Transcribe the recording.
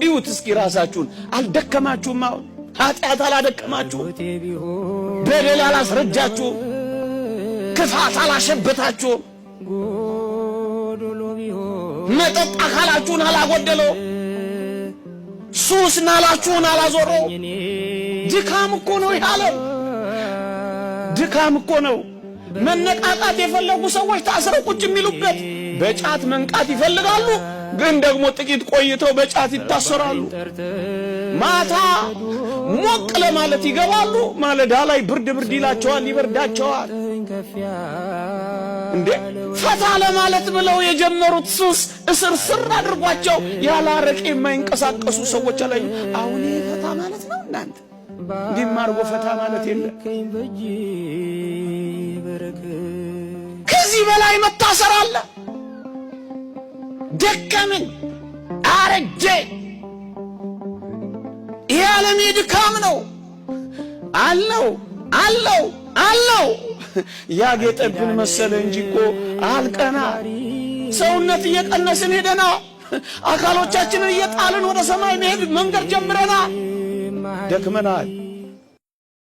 እዩት እስኪ ራሳችሁን። አልደከማችሁም? አሁን ኃጢአት አላደከማችሁ? በደል አላስረጃችሁ? ክፋት አላሸበታችሁ? መጠጥ አካላችሁን አላጎደለው? ሱስ ናላችሁን አላዞረው? ድካም እኮ ነው ያለ። ድካም እኮ ነው። መነቃቃት የፈለጉ ሰዎች ታስረው ቁጭ የሚሉበት በጫት መንቃት ይፈልጋሉ፣ ግን ደግሞ ጥቂት ቆይተው በጫት ይታሰራሉ። ማታ ሞቅ ለማለት ይገባሉ፣ ማለዳ ላይ ብርድ ይላቸዋል፣ ይበርዳቸዋል። እንዴ ፈታ ለማለት ብለው የጀመሩት ሱስ እስር አድርጓቸው ያለ አረቄ የማይንቀሳቀሱ ሰዎች ላይ አሁን ፈታ ማለት ነው። እናንተ እንዲማርጎ ፈታ ማለት የለም። ከዚህ በላይ መታሰር አለ? ደከመን አረጀ። ይሄ ዓለም ድካም ነው። አለው ያጌጠብን መሰለ እንጂ እኮ አልቀና። ሰውነት እየቀነስን ሄደና አካሎቻችንን እየጣልን ወደ ሰማይ መሄድ መንገድ ጀምረናል። ደክመናል።